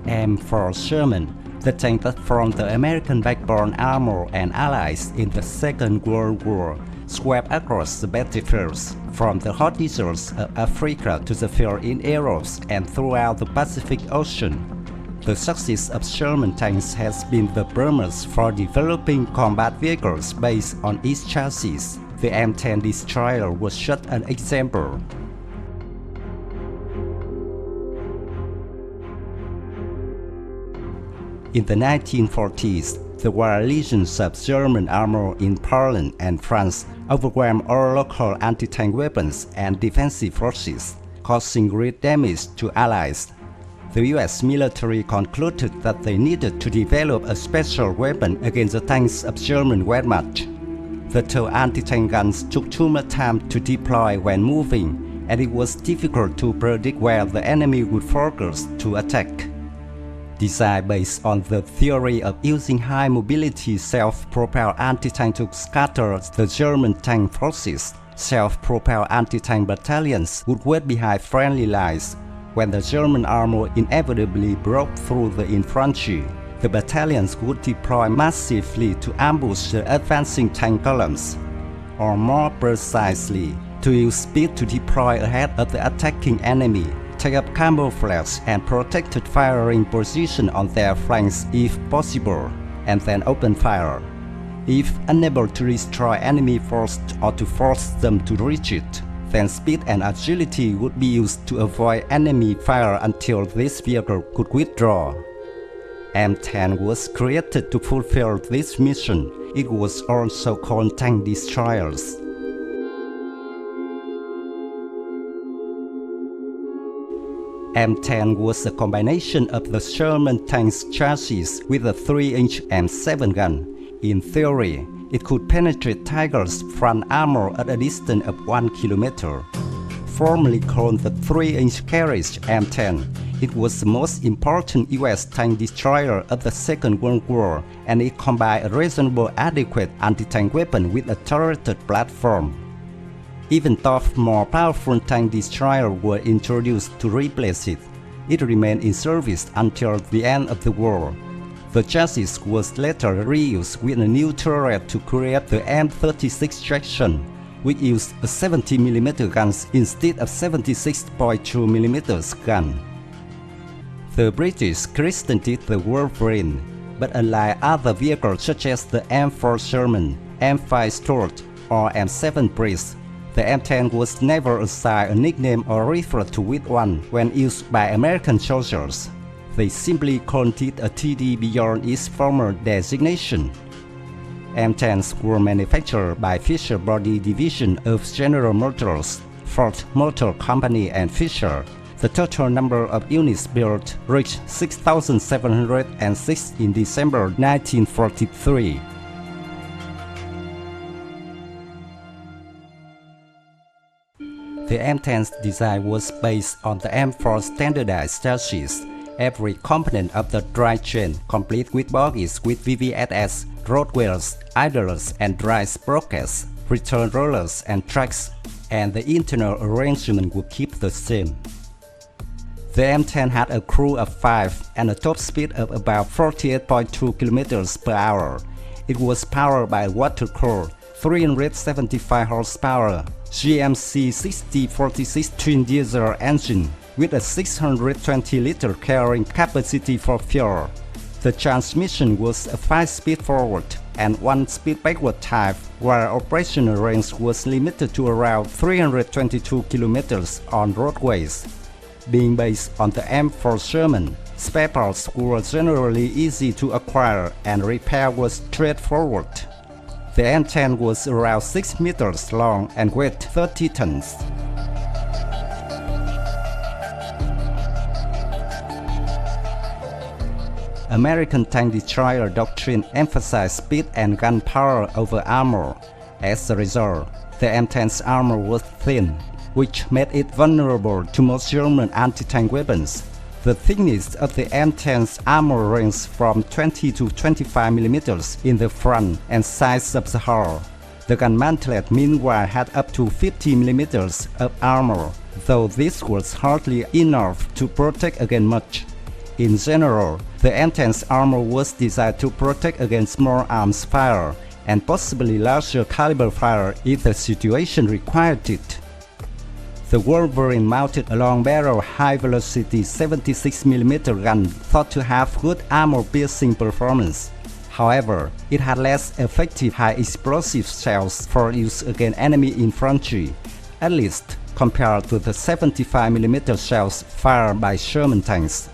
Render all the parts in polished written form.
M10 Sherman, the tank that formed the American backbone armor and allies in the Second World War, swept across the battlefields, from the hot deserts of Africa to the field in Europe and throughout the Pacific Ocean. The success of Sherman tanks has been the premise for developing combat vehicles based on its chassis. The M10 destroyer was just an example. In the 1940s, there were legions of German armor in Poland and France overwhelmed all local anti-tank weapons and defensive forces, causing great damage to allies. The US military concluded that they needed to develop a special weapon against the tanks of German Wehrmacht. The two anti-tank guns took too much time to deploy when moving, and it was difficult to predict where the enemy would focus to attack. Designed based on the theory of using high-mobility self-propelled anti-tank to scatter the German tank forces, self-propelled anti-tank battalions would wait behind friendly lines. When the German armor inevitably broke through the infantry, the battalions would deploy massively to ambush the advancing tank columns, or more precisely, to use speed to deploy ahead of the attacking enemy, take up camouflage and protected firing position on their flanks if possible, and then open fire. If unable to destroy enemy force or to force them to retreat, then speed and agility would be used to avoid enemy fire until this vehicle could withdraw. M10 was created to fulfill this mission. It was also called tank destroyers. M10 was a combination of the Sherman tank's chassis with a 3-inch M7 gun. In theory, it could penetrate Tiger's front armor at a distance of 1 kilometer. Formerly called the 3-inch carriage M10, it was the most important US tank destroyer of the Second World War, and it combined a reasonable adequate anti-tank weapon with a turreted platform. Even though more powerful tank destroyers were introduced to replace it, it remained in service until the end of the war. The chassis was later reused with a new turret to create the M36 Jackson, which used a 70mm gun instead of 76.2mm gun. The British christened it the Wolverine, but unlike other vehicles such as the M4 Sherman, M5 Stuart, or M7 Priest, the M10 was never assigned a nickname or referred to with one when used by American soldiers. They simply called it a TD beyond its former designation. M10s were manufactured by Fisher Body Division of General Motors, Ford Motor Company and Fisher. The total number of units built reached 6,706 in December 1943. The M10's design was based on the M4 standardized chassis. Every component of the drivetrain, complete with bogies with VVSS, road wheels, idlers and drive sprockets, return rollers and tracks, and the internal arrangement would keep the same. The M10 had a crew of 5 and a top speed of about 48.2 km per hour. It was powered by a water-cooled 375 horsepower GMC 6046 twin diesel engine with a 620-liter carrying capacity for fuel. The transmission was a 5-speed forward and 1-speed backward type, while operational range was limited to around 322 km on roadways. Being based on the M4 Sherman, spare parts were generally easy to acquire and repair was straightforward. The M10 was around 6 meters long and weighed 30 tons. American tank destroyer doctrine emphasized speed and gunpowder over armor. As a result, the M10's armor was thin, which made it vulnerable to most German anti-tank weapons. The thickness of the M10's armor ranged from 20 to 25 mm in the front and sides of the hull. The gun mantlet meanwhile had up to 50 mm of armor, though this was hardly enough to protect against much. In general, the M10's armor was designed to protect against small arms fire and possibly larger caliber fire if the situation required it. The Wolverine mounted a long-barrel high-velocity 76mm gun thought to have good armor-piercing performance. However, it had less effective high-explosive shells for use against enemy infantry, at least compared to the 75mm shells fired by Sherman tanks.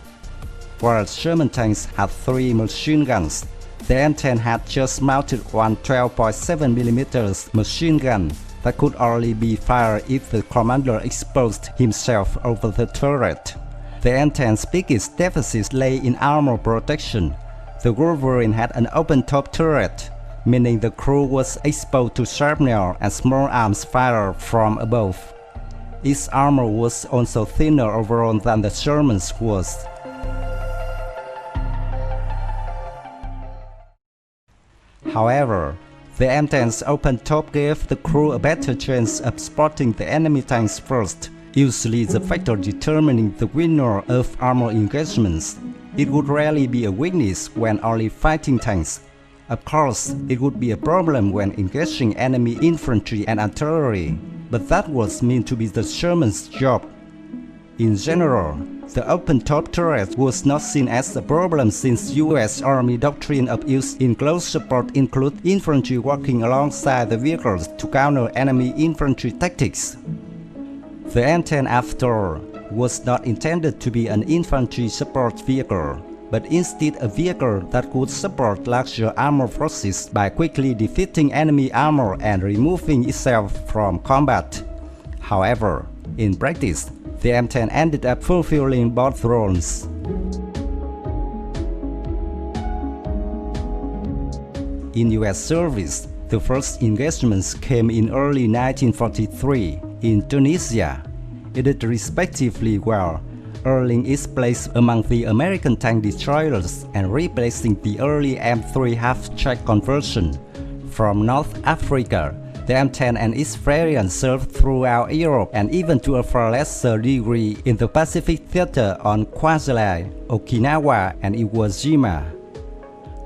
While Sherman tanks had 3 machine guns, the M10 had just mounted one 12.7mm machine gun that could only be fired if the commander exposed himself over the turret. The M10's biggest deficit lay in armor protection. The Wolverine had an open-top turret, meaning the crew was exposed to shrapnel and small arms fire from above. Its armor was also thinner overall than the Sherman's was. However, the M10's open top gave the crew a better chance of spotting the enemy tanks first, usually the factor determining the winner of armor engagements. It would rarely be a weakness when only fighting tanks. Of course, it would be a problem when engaging enemy infantry and artillery, but that was meant to be the Sherman's job. In general, the open-top turret was not seen as a problem since U.S. Army doctrine of use in close support include infantry working alongside the vehicles to counter enemy infantry tactics. The M10 after all was not intended to be an infantry support vehicle, but instead a vehicle that could support larger armor forces by quickly defeating enemy armor and removing itself from combat. However, in practice, the M10 ended up fulfilling both roles. In U.S. service, the first engagements came in early 1943 in Tunisia. It did respectively well, earning its place among the American tank destroyers and replacing the early M3 half-track conversion. From North Africa, the M10 and its variants served throughout Europe and even to a far lesser degree in the Pacific theater on Kwajalein, Okinawa, and Iwo Jima.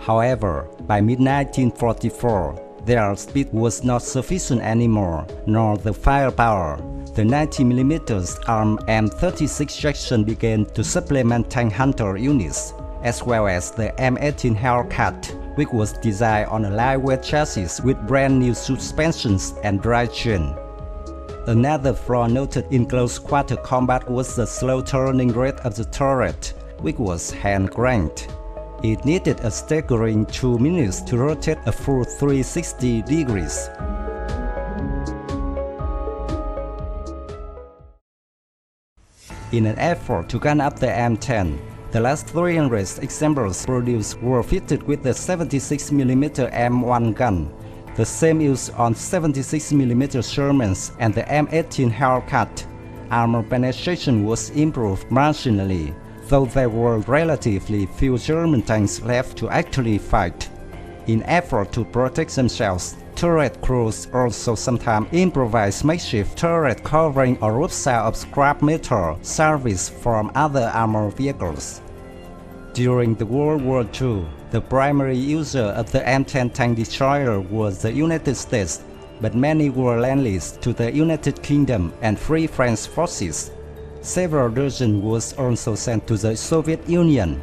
However, by mid-1944, their speed was not sufficient anymore, nor the firepower. The 90mm armed M36 section began to supplement tank hunter units, as well as the M18 Hellcat, which was designed on a lightweight chassis with brand new suspensions and drive chain. Another flaw noted in close-quarter combat was the slow turning rate of the turret, which was hand-cranked. It needed a staggering 2 minutes to rotate a full 360 degrees. In an effort to gun up the M10, the last 300 examples produced were fitted with the 76mm M1 gun, the same used on 76mm Shermans and the M18 Hellcat. Armor penetration was improved marginally, though there were relatively few German tanks left to actually fight. In effort to protect themselves, turret crews also sometimes improvise makeshift turret covering or roofside of scrap metal salvaged from other armored vehicles. During the World War II, the primary user of the M10 tank destroyer was the United States, but many were lend-leased to the United Kingdom and Free French forces. Several dozen was also sent to the Soviet Union.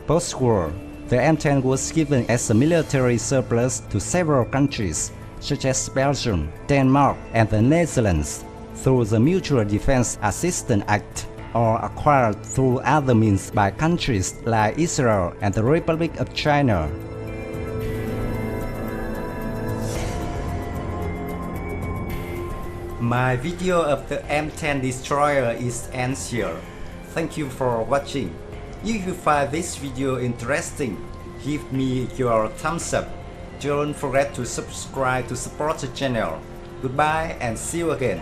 Post-war, the M10 was given as a military surplus to several countries, such as Belgium, Denmark, and the Netherlands, through the Mutual Defense Assistance Act, or acquired through other means by countries like Israel and the Republic of China. My video of the M10 destroyer is ends here. Thank you for watching. If you find this video interesting, give me your thumbs up. Don't forget to subscribe to support the channel. Goodbye and see you again.